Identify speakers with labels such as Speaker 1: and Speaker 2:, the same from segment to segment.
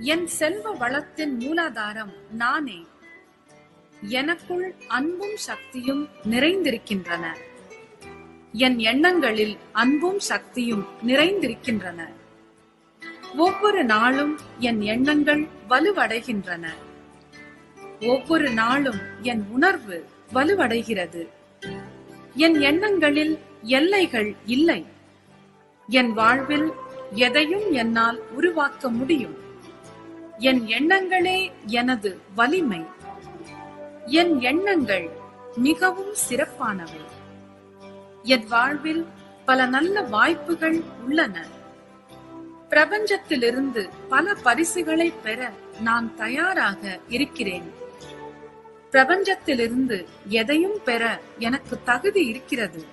Speaker 1: என் செல்வ வளத்தின் மூலாதாரம் நானே. எனக்குள் அன்பும் சக்தியும் நிறைந்திருக்கின்றன. என் எண்ணங்களில் அன்பும் சக்தியும் நிறைந்திருக்கின்றன. ஒவ்வொரு நாளும் என் எண்ணங்கள் வலுவடைகின்றன. ஒவ்வொரு நாளும் என் உணர்வு வலுவடைகிறது. என் எண்ணங்களில் எல்லைகள் இல்லை. என் வாழ்வில் எதையும் என்னால் உருவாக்க முடியும். என் எண்ணங்களே எனது வலிமை. என் எண்ணங்கள் மிகவும் சிறப்பானவை. என் வாழ்வில் பல நல்ல வாய்ப்புகள் உள்ளன. பிரபஞ்சத்திலிருந்து பல பரிசுகளை பெற நான் தயாராக இருக்கிறேன். பிரபஞ்சத்திலிருந்து எதையும் பெற எனக்கு தகுதி இருக்கிறது.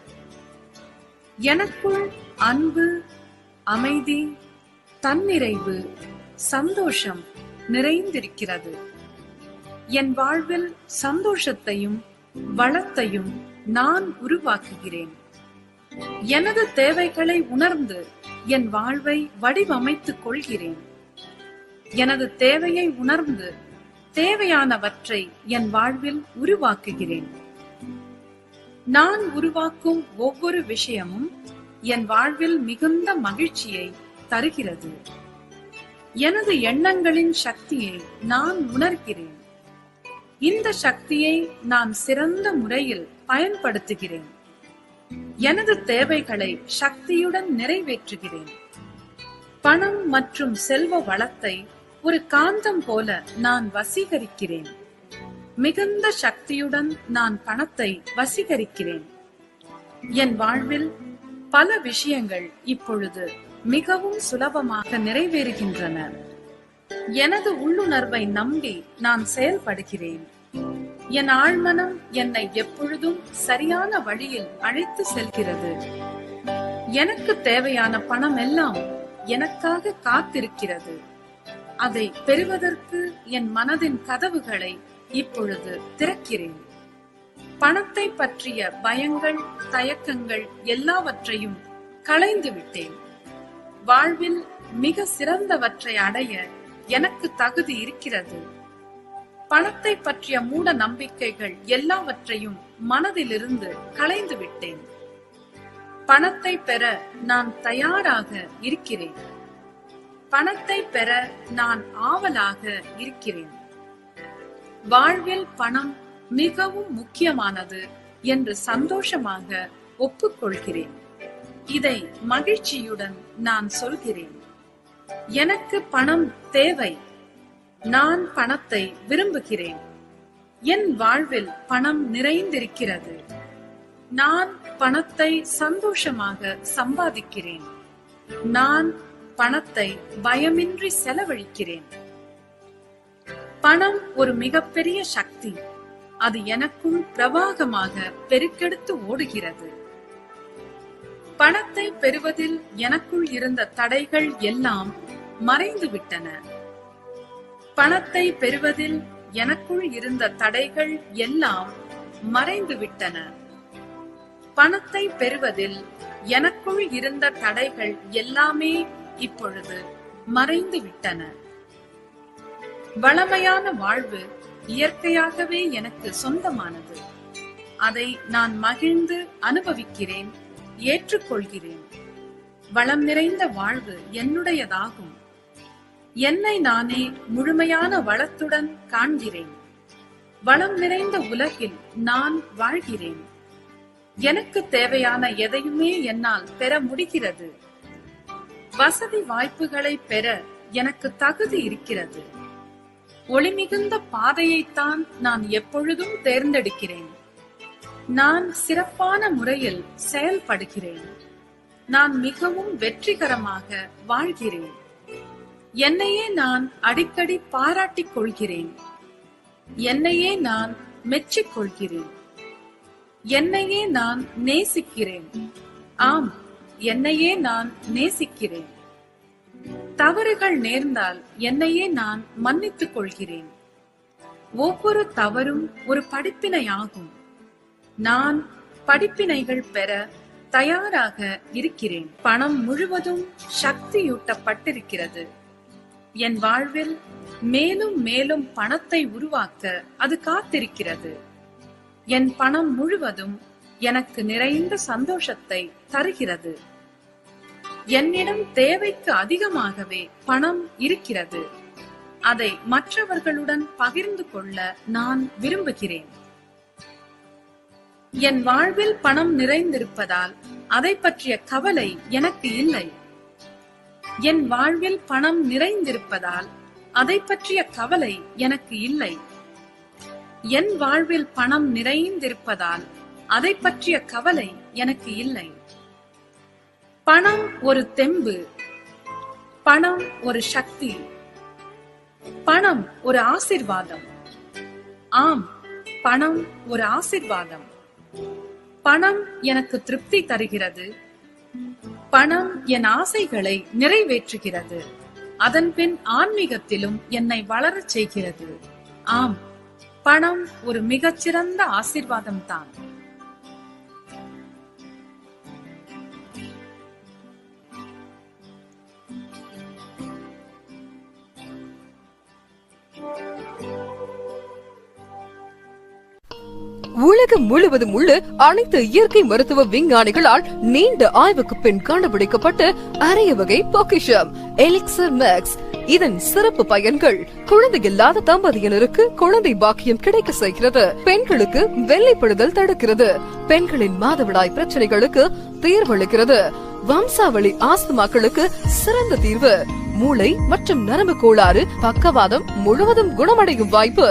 Speaker 1: எனக்குள் அன்பு, அமைதி, தன்னிறைவு, சந்தோஷம் நிறைந்திருக்கிறது. என் வாழ்வில் சந்தோஷத்தையும் வளத்தையும் நான் உருவாக்குகிறேன். எனது தேவைகளை உணர்ந்து என் வாழ்வை வடிவமைத்துக் கொள்கிறேன். எனது தேவையை உணர்ந்து தேவையானவற்றை என் வாழ்வில் உருவாக்குகிறேன். நான் உருவாக்கும் ஒவ்வொரு விஷயமும் என் வாழ்வில் மிகுந்த மகிழ்ச்சியை தருகிறது. எனது எண்ணங்களின் சக்தியை நான் உணர்கிறேன். இந்த சக்தியை நான் சிறந்த முறையில் பயன்படுத்துகிறேன். எனது தேவைகளை சக்தியுடன் நிறைவேற்றுகிறேன். பணம் மற்றும் செல்வ வளத்தை ஒரு காந்தம் போல நான் வசீகரிக்கிறேன். மிகுந்த சக்தியுடன் நான் பணத்தை வசீகரிக்கிறேன். என் வாழ்வில் பல விஷயங்கள் இப்பொழுது மிகவும் சுலபமாக நிறைவேறுகின்றன. எனது உள்ளுணர்வை நம்பி நான் செயல்படுகிறேன். என் ஆழ்மனம் என்னை எப்பொழுதும் சரியான வழியில் அழைத்து செல்கிறது. எனக்கு தேவையான பணம் எல்லாம் எனக்காக காத்திருக்கிறது. அதை பெறுவதற்கு என் மனதின் கதவுகளை இப்பொழுது திறக்கிறேன். பணத்தை பற்றிய பயங்கள், தயக்கங்கள் எல்லாவற்றையும் களைந்து விட்டேன். வாழ்வில் மிக சிறந்தவற்றை அடைய எனக்கு தகுதி இருக்கிறது. பணத்தை பற்றிய மூட நம்பிக்கைகள் எல்லாவற்றையும் மனதிலிருந்து களைந்து விட்டேன். பணத்தை பெற நான் தயாராக இருக்கிறேன். பணத்தை பெற நான் ஆவலாக இருக்கிறேன். வாழ்வில் பணம் மிகவும் முக்கியமானது என்று சந்தோஷமாக ஒப்புக்கொள்கிறேன். இதை மகிழ்ச்சியுடன் நான் சொல்கிறேன். எனக்கு பணம் தேவை. நான் பணத்தை விரும்புகிறேன். என் வாழ்வில் பணம் நிறைந்திருக்கிறது. நான் பணத்தை சந்தோஷமாக சம்பாதிக்கிறேன். நான் பணத்தை பயமின்றி செலவழிக்கிறேன். பணம் ஒரு மிகப்பெரிய சக்தி. அது எனக்குள் பிரவாகமாக பெருக்கெடுத்து ஓடுகிறது. பணத்தை பெறுவதில் எனக்குள் இருந்த தடைகள் எல்லாம் மறைந்து விட்டன. பணத்தை பெறுவதில் எனக்குள் இருந்த தடைகள் எல்லாம் மறைந்து விட்டன. பணத்தை பெறுவதில் எனக்குள் இருந்த தடைகள் எல்லாமே இப்பொழுது மறைந்து விட்டன. வளமையான வாழ்வு இயற்கையாகவே எனக்கு சொந்தமானது. அதை நான் மகிழ்ந்து அனுபவிக்கிறேன், ஏற்றுக்கொள்கிறேன். வளம் நிறைந்த வாழ்வு என்னுடையதாகும். என்னை நானே முழுமையான வளத்துடன் காண்கிறேன். வளம் நிறைந்த உலகில் நான் வாழ்கிறேன். எனக்கு தேவையான எதையுமே என்னால் பெற முடிகிறது. வசதி வாய்ப்புகளை பெற எனக்கு தகுதி இருக்கிறது. ஒளிமிகுந்த பாதையைத்தான் நான் எப்பொழுதும் தேர்ந்தெடுக்கிறேன். நான் சிறப்பான முறையில் செயல்படுகிறேன். நான் மிகவும் வெற்றிகரமாக வாழ்கிறேன். என்னையே நான் அடிக்கடி பாராட்டிக் கொள்கிறேன். என்னையே நான் மெச்சிக் கொள்கிறேன். என்னையே நான் நேசிக்கிறேன். ஆம், என்னையே நான் நேசிக்கிறேன். தவறுகள் நேர்ந்தால் என்னையே நான் மன்னித்துக் கொள்கிறேன். ஒவ்வொரு தவறும் ஒரு படிப்பினையாகும். நான் படிப்பினைகள் பெற தயாராக இருக்கிறேன். பணம் முழுவதும் சக்தியூட்டப்பட்டிருக்கிறது. என் வாழ்வில் மேலும் மேலும் பணத்தை உருவாக்க அது காத்திருக்கிறது. என் பணம் முழுவதும் எனக்கு நிறைந்த சந்தோஷத்தை தருகிறது. என்னிடம் தேவைக்கு அதிகமாகவே பணம் இருக்கிறது. அதை மற்றவர்களுடன் பகிர்ந்து கொள்ள நான் விரும்புகிறேன். என் வாழ்வில் பணம் நிறைந்திருப்பதால் அதை பற்றிய கவலை எனக்கு இல்லை. என் வாழ்வில் பணம் நிறைந்திருப்பதால் அதை பற்றிய கவலை எனக்கு இல்லை. என் வாழ்வில் பணம் நிறைந்திருப்பதால் அதை பற்றிய கவலை எனக்கு இல்லை. பணம் ஒரு தெம்பு, பணம் ஒரு சக்தி, பணம் ஒரு ஆசீர்வாதம். ஆம், பணம் ஒரு ஆசீர்வாதம். பணம் எனக்கு திருப்தி தருகிறது. பணம் என் ஆசைகளை நிறைவேற்றுகிறது. அதன்பின் ஆன்மீகத்திலும் என்னை வளரச் செய்கிறது. ஆம், பணம் ஒரு மிகச்சிறந்த ஆசீர்வாதம் தான்.
Speaker 2: உலகம் முழுவதும் உள்ள அனைத்து இயற்கை மருத்துவ விஞ்ஞானிகளால் நீண்ட ஆய்வுக்கு பின் கண்டுபிடிக்கப்பட்ட அரிய வகை பொக்கிஷம் எலிக்சர் மேக்ஸ். இதன் சிறப்பு பயன்கள்: குழந்தை இல்லாத தம்பதியினருக்கு குழந்தை பாக்கியம் கிடைக்க செய்கிறது. பெண்களுக்கு வெள்ளைப்படுதல் தடுக்கிறது. பெண்களின் மாதவிடாய் பிரச்சனைகளுக்கு தீர்வளிக்கிறது. வம்சாவளி ஆஸ்துமாக்களுக்கு சிறந்த தீர்வு. மூளை மற்றும் நரம்பு கோளாறு, பக்கவாதம் முழுவதும் குணமடையும் வாய்ப்பு.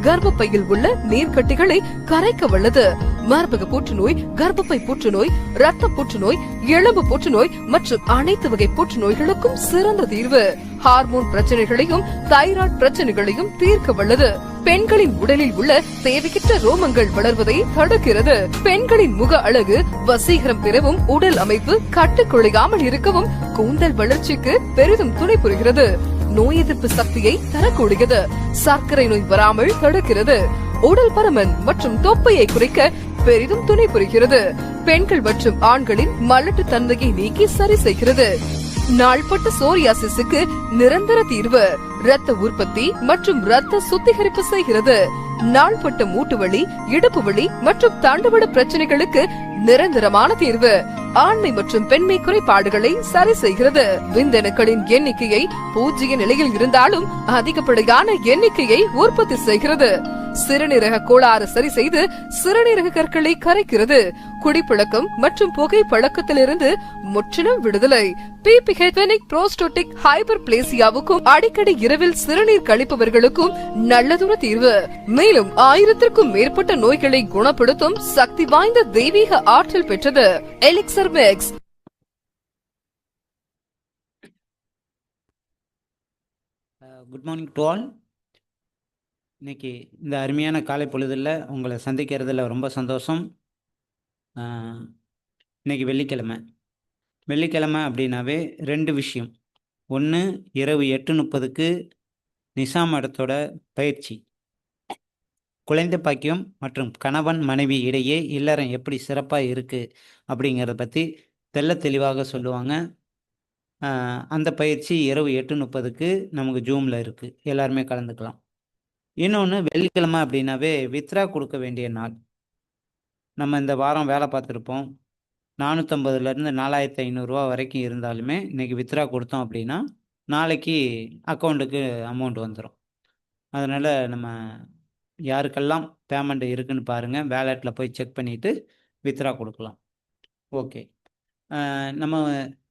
Speaker 2: கர்ப்பப்பையில் உள்ள நீர்க்கட்டிகளை கரைக்க வல்லது. மார்பக புற்றுநோய், கர்ப்பப்பை புற்றுநோய், ரத்த புற்றுநோய், எலும்பு புற்றுநோய் மற்றும் அனைத்து வகை புற்றுநோய்களுக்கும் சிறந்த தீர்வு. ஹார்மோன் பிரச்சனைகளையும் தைராய்டு பிரச்சனைகளையும் தீர்க்க வல்லது. பெண்களின் உடலில் உள்ள தேவையற்ற ரோமங்கள் வளர்வதை தடுக்கிறது. பெண்களின் முக அழகு, வசீகரம் பெறவும், உடல் அமைப்பு கட்டுக்குழையாமல் இருக்கவும், கூந்தல் வளர்ச்சிக்கு பெரிதும் துணை புரிகிறது. நோய் எதிர்ப்பு சக்தியை தரக்கூடியது. சர்க்கரை நோய் வராமல் தடுக்கிறது. உடல் பருமன் மற்றும் தொப்பையை குறைக்க பெரிதும் துணை புரிகிறது. பெண்கள் மற்றும் ஆண்களின் மலட்டு தன்மையை நீக்கி சரி செய்கிறது. நாள்பட்ட சோரியாசிஸுக்கு நிரந்தர தீர்வு. இரத்த உற்பத்தி மற்றும் இரத்த சுத்திகரிப்பு செய்கிறது. நாள்பட்ட மூட்டு வலி, இடுப்பு வலி மற்றும் தண்டுவட பிரச்சனைகளுக்கு நிரந்தரமான தீர்வு. ஆண்மை மற்றும் பெண்மை குறைபாடுகளை சரி செய்கிறது. விந்தணுக்களின் எண்ணிக்கையை 0 நிலையில் இருந்தாலும் அதிகப்படியான எண்ணிக்கையை உற்பத்தி செய்கிறது. சிறுநீரக கோளாறு சரி செய்து சிறுநீரக கற்களை கரைக்கிறது. குடிப்பழக்கம் மற்றும் புகை பழக்கத்திலிருந்து முற்றிலும் விடுதலை. பிபிஹெட்வெனிக் புரோஸ்டோட்டிக் ஹைப்பர்பிளேசியாவுக்கும் அடிக்கடி இரவில் சிறுநீர் கழிப்பவர்களுக்கும் நல்லதொரு தீர்வு. மேலும் 1000க்கும் மேற்பட்ட நோய்களை குணப்படுத்தும் சக்தி வாய்ந்த தெய்வீக ஆற்றல் பெற்றது elixir max.
Speaker 3: Good morning to all. இன்னைக்கு இந்த அருமையான காலை பொழுதில் உங்களை சந்திக்கிறதுல ரொம்ப சந்தோஷம். இன்னைக்கு வெள்ளிக்கிழமை அப்படின்னாவே 2 விஷயம். ஒன்று, இரவு 8:30க்கு நிஷா மடத்தோட பயிற்சி, குழந்தை பாக்கியம் மற்றும் கணவன் மனைவி இடையே இல்லறம் எப்படி சிறப்பாக இருக்குது அப்படிங்கிறத பற்றி தெளிவாக சொல்லுவாங்க. அந்த பயிற்சி இரவு 8:30க்கு நமக்கு ஜூமில் இருக்குது. எல்லாருமே கலந்துக்கலாம். இன்னொன்று, வெள்ளிக்கிழமை அப்படின்னாவே வித்ரா கொடுக்க வேண்டிய நாள். நம்ம இந்த வாரம் வேலை பார்த்துருப்போம். 450லேருந்து 4500 ரூபா வரைக்கும் இருந்தாலுமே இன்றைக்கி வித்ரா கொடுத்தோம் அப்படின்னா நாளைக்கு அக்கௌண்ட்டுக்கு அமௌண்ட் வந்துடும். அதனால் நம்ம யாருக்கெல்லாம் பேமெண்ட் இருக்குன்னு பாருங்கள், வேலெட்டில் போய் செக் பண்ணிவிட்டு வித்ரா கொடுக்கலாம். ஓகே, நம்ம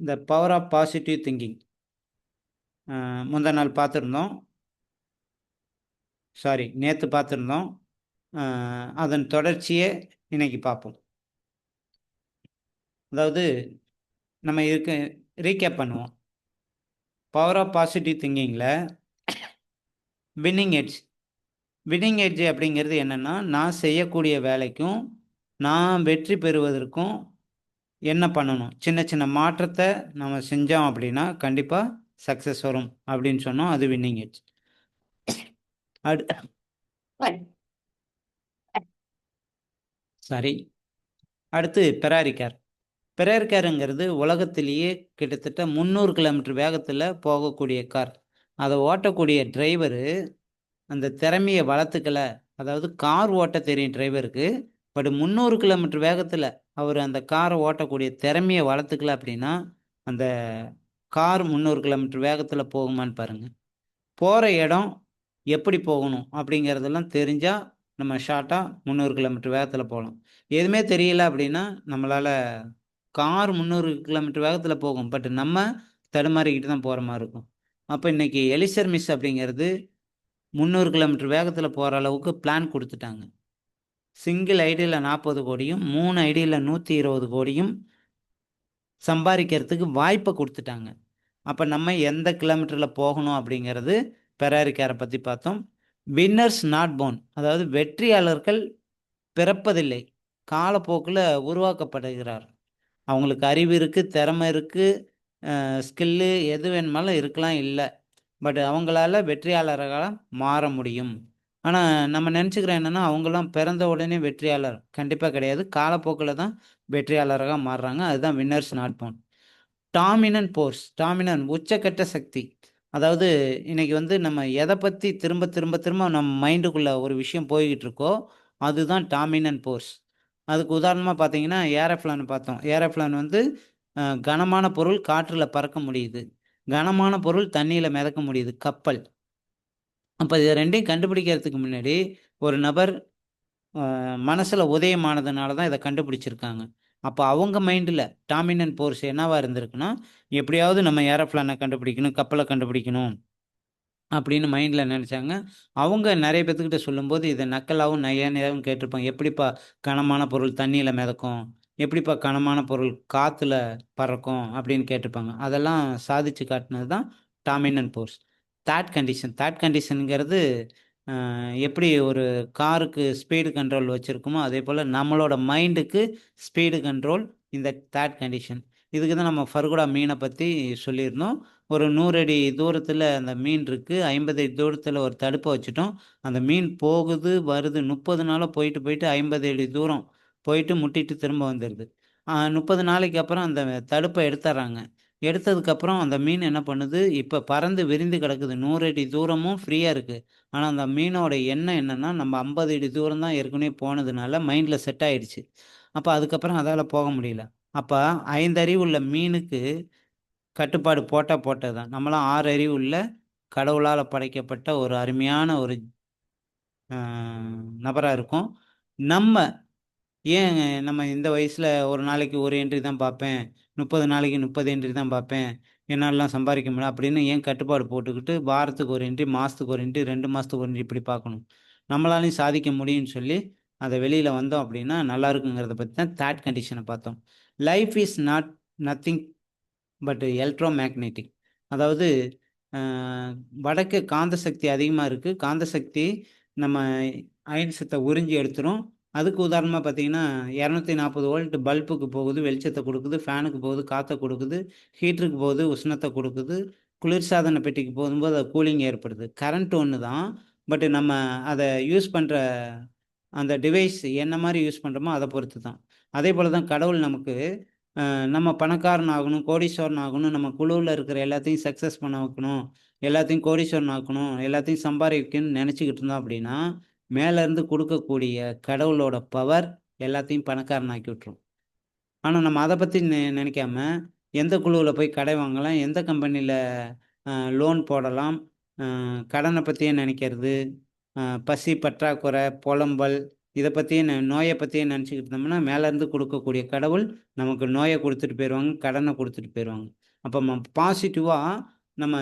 Speaker 3: இந்த பவர் ஆஃப் பாசிட்டிவ் திங்கிங் முந்தின நாள் பார்த்துருந்தோம். நேற்று பார்த்துருந்தோம். அதன் தொடர்ச்சியை இன்னைக்கு பார்ப்போம். அதாவது நம்ம ரீகேப் பண்ணுவோம். பவர் ஆஃப் பாசிட்டிவ் திங்கிங்கில் வின்னிங் எட்ஜ் அப்படிங்கிறது என்னென்னா, நான் செய்யக்கூடிய வேலைக்கும் நான் வெற்றி பெறுவதற்கும் என்ன பண்ணணும், சின்ன சின்ன மாற்றத்தை நம்ம செஞ்சோம் அப்படின்னா கண்டிப்பாக சக்ஸஸ் வரும் அப்படின்னு சொன்னோம். அது வின்னிங் எட்ஜ். அடுத்து பெராரி காருங்கிறது உலகத்திலேயே கிட்டத்தட்ட 300 கிலோமீட்டர் வேகத்தில் போகக்கூடிய கார். அதை ஓட்டக்கூடிய டிரைவரு அந்த திறமையை வளர்த்துக்கல. அதாவது கார் ஓட்ட தெரியும் டிரைவருக்கு. பட் 300 கிலோமீட்டர் வேகத்தில் அவர் அந்த காரை ஓட்டக்கூடிய திறமையை வளர்த்துக்கல அப்படின்னா அந்த கார் 300 கிலோமீட்டர் வேகத்தில் போகுமான்னு பாருங்க. போகிற இடம் எப்படி போகணும் அப்படிங்கிறதெல்லாம் தெரிஞ்சால் நம்ம ஷார்ட்டாக 300 கிலோமீட்டர் வேகத்தில் போகலாம். எதுவுமே தெரியல அப்படின்னா நம்மளால் கார் 300 கிலோமீட்டர் வேகத்தில் போகும், பட் நம்ம தடுமாறிக்கிட்டு தான் போகிற மாதிரி இருக்கும். அப்போ இன்னைக்கு எலிசர் மிஸ் அப்படிங்கிறது 300 கிலோமீட்டர் வேகத்தில் போகிற அளவுக்கு பிளான் கொடுத்துட்டாங்க. சிங்கிள் ஐடியில் 40 கோடியும் 3 ஐடியில் 120 கோடியும் சம்பாதிக்கிறதுக்கு வாய்ப்பை கொடுத்துட்டாங்க. அப்போ நம்ம எந்த கிலோமீட்டரில் போகணும் அப்படிங்கிறது பெராரி காரை பற்றி பார்த்தோம். வின்னர்ஸ் நாட் போர்ன், அதாவது வெற்றியாளர்கள் பிறப்பதில்லை, காலப்போக்கில் உருவாக்கப்படுகிறார். அவங்களுக்கு அறிவு இருக்குது, திறமை இருக்குது, ஸ்கில்லு எது வேணுமாலும் இருக்கலாம், இல்லை, பட் அவங்களால வெற்றியாளர்களாக மாற முடியும். ஆனால் நம்ம நினச்சிக்கிறோம் என்னென்னா அவங்களாம் பிறந்த உடனே வெற்றியாளர். கண்டிப்பாக கிடையாது, காலப்போக்கில் தான் வெற்றியாளராக மாறுறாங்க. அதுதான் winners not born. Dominant force, dominant உச்சக்கட்ட சக்தி. அதாவது இன்னைக்கு வந்து நம்ம எதை பற்றி திரும்ப திரும்ப திரும்ப நம்ம மைண்டுக்குள்ளே ஒரு விஷயம் போய்கிட்டு இருக்கோ அதுதான் டாமினன்ட் போர்ஸ். அதுக்கு உதாரணமாக பார்த்தீங்கன்னா ஏரோப்ளான் பார்த்தோம். ஏரோப்ளான் வந்து கனமான பொருள் காற்றில் பறக்க முடியுது, கனமான பொருள் தண்ணியில் மிதக்க முடியுது, கப்பல். அப்போ இது ரெண்டையும் கண்டுபிடிக்கிறதுக்கு முன்னாடி ஒரு நபர் மனசில் உதயமானதுனால தான் இதை கண்டுபிடிச்சிருக்காங்க. அப்போ அவங்க மைண்டில் டாமினன்ட் போர்ஸ் என்னவா இருந்திருக்குன்னா, எப்படியாவது நம்ம ஏரோப்ளானை கண்டுபிடிக்கணும், கப்பலை கண்டுபிடிக்கணும் அப்படின்னு மைண்டில் நினச்சாங்க. அவங்க நிறைய பேர்த்துக்கிட்ட சொல்லும்போது இதை நக்கலாகவும் நையானியாகவும் கேட்டிருப்பாங்க. எப்படிப்பா கனமான பொருள் தண்ணியில் மிதக்கும், எப்படிப்பா கனமான பொருள் காற்றுல பறக்கும் அப்படின்னு கேட்டிருப்பாங்க. அதெல்லாம் சாதிச்சு காட்டினது தான் dominant force. Third condition, third கண்டிஷனுங்கிறது எப்படி ஒரு காருக்கு ஸ்பீடு கண்ட்ரோல் வச்சுருக்குமோ அதே போல் நம்மளோட மைண்டுக்கு ஸ்பீடு கண்ட்ரோல் இந்த தேர்ட் கண்டிஷன். இதுக்கு தான் நம்ம ஃபர்குடா மீனை பற்றி சொல்லியிருந்தோம். ஒரு 100 அடி தூரத்தில் அந்த மீன் இருக்குது, 50 அடி தூரத்தில் ஒரு தடுப்பை வச்சுட்டோம். அந்த மீன் போகுது வருது, 30 நாளாக போயிட்டு போயிட்டு 50 அடி தூரம் போயிட்டு முட்டிட்டு திரும்ப வந்துடுது. 30 நாளைக்கு அப்புறம் அந்த தடுப்பை எடுத்துட்றாங்க. எடுத்ததுக்கப்புறம் அந்த மீன் என்ன பண்ணுது, இப்போ பறந்து விரிந்து கிடக்குது, 100 அடி தூரமும் ஃப்ரீயாக இருக்குது. ஆனால் அந்த மீனோட எண்ணம் என்னென்னா நம்ம 50 அடி தூரம் தான் ஏற்கனவே போனதுனால மைண்டில் செட் ஆயிடுச்சு. அப்போ அதுக்கப்புறம் அதால் போக முடியல. அப்போ 5 அறிவு உள்ள மீனுக்கு கட்டுப்பாடு போட்டது தான். நம்மளாம் 6 அறிவு உள்ள கடவுளால் படைக்கப்பட்ட ஒரு அருமையான ஒரு நபராக இருக்கும். ஏன் நம்ம இந்த வயசில் ஒரு நாளைக்கு ஒரு என்ட்ரி தான் பார்ப்பேன், 30 நாளைக்கு 30 என்ட்ரி தான் பார்ப்பேன், என்னாலலாம் சம்பாதிக்க முடியல அப்படின்னு ஏன் கட்டுப்பாடு போட்டுக்கிட்டு வாரத்துக்கு ஒரு என்ட்ரி, மாதத்துக்கு ஒரு என்ட்ரி, 2 மாதத்துக்கு ஒரு என்ட்ரி இப்படி பார்க்கணும்? நம்மளாலையும் சாதிக்க முடியும்னு சொல்லி அதை வெளியில் வந்தோம் அப்படின்னா நல்லா இருக்குங்கிறத பற்றி தான் தேர்ட் கண்டிஷனை பார்த்தோம். Life is not nothing but electro magnetic. அதாவது வடக்கு காந்த சக்தி அதிகமாக இருக்குது. காந்த சக்தி நம்ம அயன்சத்தை உறிஞ்சி எடுத்துரும். அதுக்கு உதாரணமாக பார்த்தீங்கன்னா 240 வோல்ட் பல்புக்கு போகுது, வெளிச்சத்தை கொடுக்குது, ஃபேனுக்கு போகுது, காற்றை கொடுக்குது, ஹீட்டருக்கு போகுது, உஷ்ணத்தை கொடுக்குது, குளிர்சாதன பெட்டிக்கு போகும்போது அது கூலிங் ஏற்படுது. கரண்ட் ஒன்று தான், பட் நம்ம அதை யூஸ் பண்ணுற அந்த டிவைஸ் என்ன மாதிரி யூஸ் பண்ணுறோமோ அதை பொறுத்து தான். அதே போல் தான் கடவுள் நமக்கு நம்ம பணக்காரன் ஆகணும், கோடீஸ்வரன் ஆகணும், நம்ம குழுவில் இருக்கிற எல்லாத்தையும் சக்ஸஸ் பண்ண வைக்கணும், எல்லாத்தையும் கோடீஸ்வரன் ஆக்கணும், எல்லாத்தையும் சம்பாதிக்கணும்னு நினச்சிக்கிட்டு இருந்தோம் அப்படின்னா மேலேருந்து கொடுக்கக்கூடிய கடவுளோட பவர் எல்லாத்தையும் பணக்காரன் ஆக்கி விட்டுரும். ஆனால் நம்ம அதை பற்றி நினைக்காம எந்த குழுவில் போய் கடை வாங்கலாம், எந்த கம்பெனியில் லோன் போடலாம், கடனை பற்றியே நினைக்கிறது, பசி பற்றாக்குறை புலம்பல் இதை பற்றியே நோயை பற்றியே நினச்சிக்கிட்டு இருந்தோம்னா மேலேருந்து கொடுக்கக்கூடிய கடவுள் நமக்கு நோயை கொடுத்துட்டு போயிடுவாங்க, கடனை கொடுத்துட்டு போயிடுவாங்க. அப்போ பாசிட்டிவாக நம்ம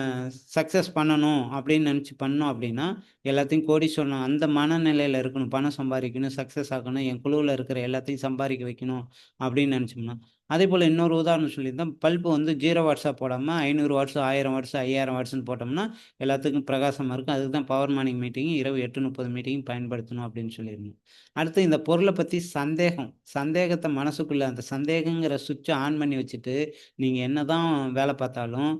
Speaker 3: சக்ஸஸ் பண்ணணும் அப்படின்னு நினச்சி பண்ணோம் அப்படின்னா எல்லாத்தையும் கோடீஸ்வரன் அந்த மனநிலையில் இருக்கணும். பணம் சம்பாதிக்கணும், சக்ஸஸ் ஆகணும், என் குழுவில் இருக்கிற எல்லாத்தையும் சம்பாதிக்க வைக்கணும் அப்படின்னு நினச்சோம்னா. அதே போல் இன்னொரு உதாரணம் சொல்லியிருந்தேன். பல்பு வந்து 0 வாட்ஸாக போடாமல் 500 வாட்ஸ், 1000 வாட்ஸ், 5000 வாட்ஸ்ன்னு போட்டோம்னா எல்லாத்துக்கும் பிரகாசமாக இருக்கும். அதுக்கு தான் பவர் மார்னிங் மீட்டிங் இரவு 8:30 மீட்டிங் பயன்படுத்தணும் அப்படின்னு சொல்லியிருந்தேன். அடுத்து இந்த பொருளை பற்றி சந்தேகத்தை மனசுக்குள்ளே அந்த சந்தேகங்கிற சுவிட்சை ஆன் பண்ணி வச்சுட்டு நீங்கள் என்ன தான் வேலை பார்த்தாலும்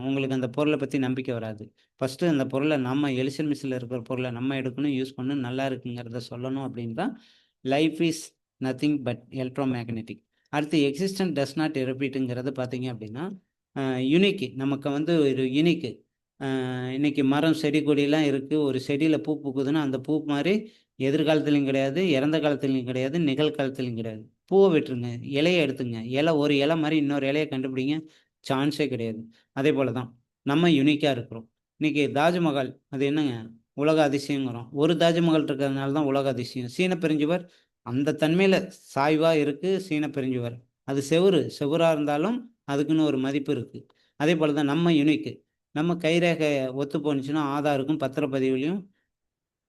Speaker 3: உங்களுக்கு அந்த பொருளை பற்றி நம்பிக்கை வராது. ஃபஸ்ட்டு அந்த பொருளை நம்ம எலிசல் மிஸ்ஸில் இருக்கிற பொருளை நம்ம எடுக்கணும், யூஸ் பண்ணணும், நல்லா இருக்குங்கிறத சொல்லணும் அப்படின்னு தான் life is nothing but electro magnetic. அடுத்து எக்ஸிஸ்டன்ட் டஸ் நாட் ரிப்பீட்டுங்கிறது பார்த்தீங்க அப்படின்னா யூனிக்கு, நமக்கு வந்து ஒரு யூனிக்கு இன்னைக்கு மரம் செடி கொடிலாம் இருக்குது. ஒரு செடியில் பூ பூக்குதுன்னா அந்த பூ மாதிரி எதிர்காலத்துலையும் கிடையாது, இறந்த காலத்துலையும் கிடையாது, நிகழ்காலத்துலையும் கிடையாது. பூவை விட்டுருங்க, இலையை எடுத்துங்க. இலை ஒரு இலை மாதிரி இன்னொரு இலையை கண்டுபிடிங்க, சான்ஸே கிடையாது. அதே போல் தான் நம்ம யூனிக்காக இருக்கிறோம். இன்னைக்கு தாஜ்மஹால் அது என்னங்க உலக அதிசயங்கிறோம். ஒரு தாஜ்மஹால் இருக்கிறதுனால தான் உலக அதிசயம். சீன பெருஞ்சுவர் அந்த தன்மையில் சாய்வாக இருக்குது சீன பெருஞ்சுவர். அது செவுராக இருந்தாலும் அதுக்குன்னு ஒரு மதிப்பு இருக்குது. அதே போல் தான் நம்ம யூனிக்கு. நம்ம கைரேகை ஒத்து போணுச்சுன்னா ஆதாருக்கும் பத்திரப்பதிவுலையும்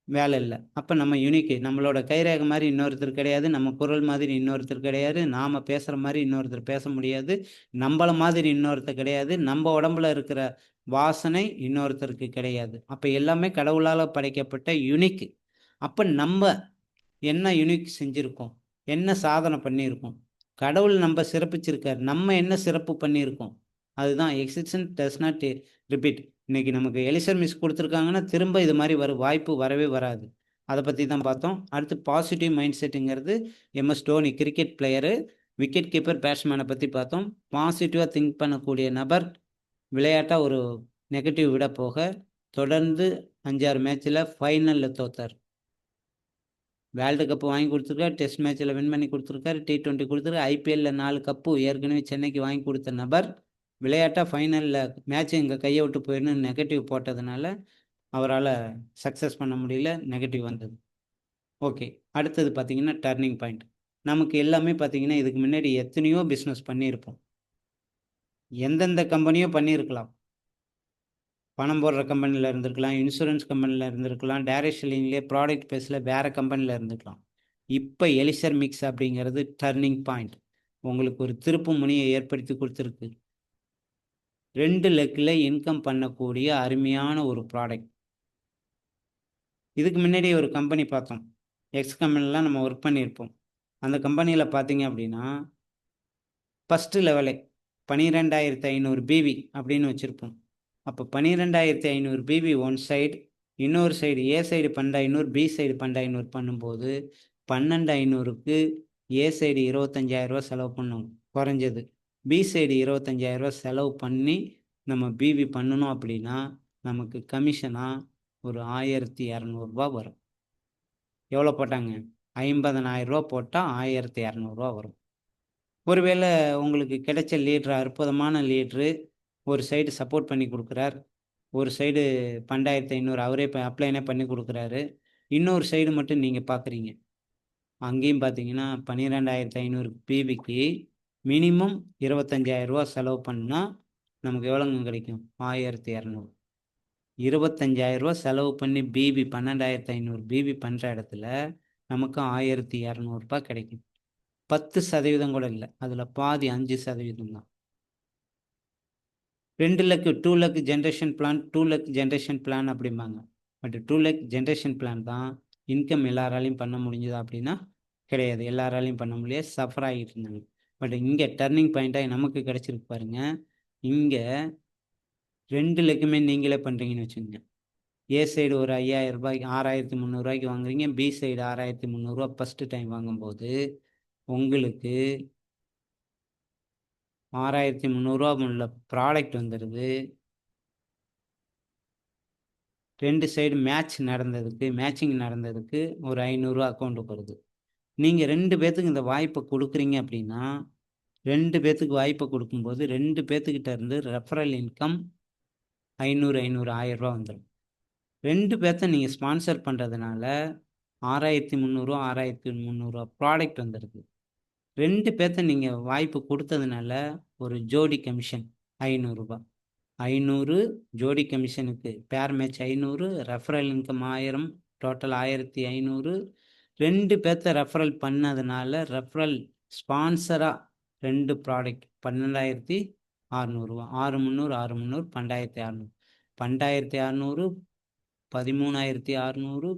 Speaker 3: வேலை இல்லை. அப்போ நம்ம யூனிக்கு. நம்மளோட கைரேகை மாதிரி இன்னொருத்தர் கிடையாது, நம்ம குரல் மாதிரி இன்னொருத்தர் கிடையாது, நாம் பேசுகிற மாதிரி இன்னொருத்தர் பேச முடியாது, நம்மள மாதிரி இன்னொருத்தர் கிடையாது, நம்ம உடம்புல இருக்கிற வாசனை இன்னொருத்தருக்கு கிடையாது. அப்போ எல்லாமே கடவுளால் படைக்கப்பட்ட யூனிக்கு. அப்போ நம்ம என்ன யூனிக் செஞ்சுருக்கோம், என்ன சாதனை பண்ணியிருக்கோம், கடவுள் நம்ம சிறப்பிச்சிருக்கார், நம்ம என்ன சிறப்பு பண்ணியிருக்கோம், அதுதான் எக்ஸிஸ்டன்ஸ் டஸ் நாட் ரிப்பீட். இன்னைக்கு நமக்கு எலிசர் மிஸ் கொடுத்துருக்காங்கன்னா திரும்ப இது மாதிரி வாய்ப்பு வரவே வராது. அதை பற்றி தான் பார்த்தோம். அடுத்து பாசிட்டிவ் மைண்ட் செட்டுங்கிறது MS Dhoni cricket player, wicket keeper, பேட்ஸ்மேனை பற்றி பார்த்தோம். பாசிட்டிவாக திங்க் பண்ணக்கூடிய நபர் விளையாட்டாக ஒரு நெகட்டிவ் விட போக தொடர்ந்து 5-6 மேட்ச்சில் ஃபைனலில் தோத்தார். வேர்ல்டு கப்பு வாங்கி கொடுத்துருக்காரு, டெஸ்ட் மேட்ச்சில் வின் பண்ணி கொடுத்துருக்காரு, T20 கொடுத்துருக்காரு, ஐபிஎல்லில் 4 கப்பு ஏற்கனவே சென்னைக்கு வாங்கி கொடுத்த நபர் விளையாட்டாக ஃபைனலில் மேட்ச் எங்கள் கையை விட்டு போயிடணும் நெகட்டிவ் போட்டதுனால அவரால் சக்ஸஸ் பண்ண முடியல, நெகட்டிவ் வந்தது. ஓகே, அடுத்தது பார்த்தீங்கன்னா டர்னிங் பாயிண்ட். நமக்கு எல்லாமே பார்த்தீங்கன்னா இதுக்கு முன்னாடி எத்தனையோ பிஸ்னஸ் பண்ணியிருப்போம், எந்தெந்த கம்பெனியோ பண்ணியிருக்கலாம். பணம் போடுற கம்பெனியில் இருந்திருக்கலாம், இன்சூரன்ஸ் கம்பெனியில் இருந்திருக்கலாம், டைரக்ட் செல்லிங்லேயே ப்ராடக்ட் பேஸில் வேறு கம்பெனியில் இருந்திருக்கலாம். இப்போ எலிசர் மிக்ஸ் அப்படிங்கிறது டர்னிங் பாயிண்ட், உங்களுக்கு ஒரு திருப்பு முனையை ஏற்படுத்தி கொடுத்துருக்கு. 2 லெக்கில் இன்கம் பண்ணக்கூடிய அருமையான ஒரு ப்ராடக்ட். இதுக்கு முன்னாடி ஒரு கம்பெனி பார்த்தோம், எக்ஸ் கம்பெனிலாம் நம்ம ஒர்க் பண்ணியிருப்போம். அந்த கம்பெனியில் பார்த்தீங்க அப்படின்னா ஃபஸ்ட்டு லெவலே 12,500 பிவி அப்படின்னு வச்சுருப்போம். அப்போ 12,500 பிவி ஒன் சைடு, இன்னொரு சைடு ஏ சைடு 12,500, பி சைடு 12,500 பண்ணும்போது 12,500க்கு ஏ சைடு 25,000 செலவு பண்ணும் குறைஞ்சது, பி சைடு 25,000 செலவு பண்ணி நம்ம பிவி பண்ணணும் அப்படின்னா நமக்கு கமிஷனாக ஒரு 1,200 வரும். எவ்வளோ போட்டாங்க? 50,000 போட்டால் 1,200 வரும். ஒருவேளை உங்களுக்கு கிடைச்ச லீட்ரு அற்புதமான லீட்ரு ஒரு சைடு சப்போர்ட் பண்ணி கொடுக்குறார், ஒரு சைடு 12,500 அவரே அப்ளைனே பண்ணி கொடுக்குறாரு, இன்னொரு சைடு மட்டும் நீங்கள் பார்க்குறீங்க. அங்கேயும் பார்த்தீங்கன்னா 12,500 பிவிக்கு மினிமம் 25,000 செலவு பண்ணால் நமக்கு எவ்வளோங்க கிடைக்கும்? 1,200. 25,000 செலவு பண்ணி பிபி 12,500 பிபி பண்ணுற இடத்துல நமக்கு 1,200 கிடைக்கும். 10% கூட இல்லை, அதில் பாதி 5% தான். 2 luck 2 luck generation plan, 2 luck generation plan அப்படிம்பாங்க. பட் 2 லக் ஜென்ரேஷன் பிளான் தான் இன்கம் எல்லாராலையும் பண்ண முடிஞ்சதா அப்படின்னா கிடையாது, எல்லாராலையும் பண்ண முடியாது, சஃபர் ஆகிட்டு இருந்தாங்க. பட் இங்கே டர்னிங் பாயிண்ட்டாக நமக்கு கிடைச்சிருக்கு பாருங்க. இங்கே 2 லக்குமே நீங்களே பண்ணுறீங்கன்னு வச்சுக்கோங்க. ஏ சைடு ஒரு 5,000 ரூபாய்க்கு 6,300 வாங்குறீங்க, பி சைடு 6,300 ஃபஸ்ட்டு டைம் வாங்கும்போது உங்களுக்கு 6,300 உள்ள ப்ராடக்ட் வந்துடுது. 2 சைடு மேட்சிங் நடந்ததுக்கு ஒரு 500 அக்கௌண்ட்டுக்கு வருது. நீங்கள் 2 பேர்த்துக்கு இந்த வாய்ப்பை கொடுக்குறீங்க அப்படின்னா 2 பேர்த்துக்கு வாய்ப்பை கொடுக்கும்போது 2 பேர்த்துக்கிட்ட இருந்து ரெஃபரல் இன்கம் 500 1,000 வந்துடும். 2 பேர்த்த நீங்கள் ஸ்பான்சர் பண்ணுறதுனால 6,300 6,300 ப்ராடக்ட் வந்துடுது. 2 பேர்த்த நீங்கள் வாய்ப்பு கொடுத்ததுனால ஒரு ஜோடி கமிஷன் 500 500 ஜோடி கமிஷனுக்கு பேர் மேட்ச் 500, ரெஃபரல் இன்கம் 1000, டோட்டல் 1,500. 2 பேர்த்த ரெஃபரல் பண்ணதுனால ரெஃபரல் ஸ்பான்சராக 2 ப்ராடக்ட் 12,600, 6,300 6,300 12,600, 12,600 13,600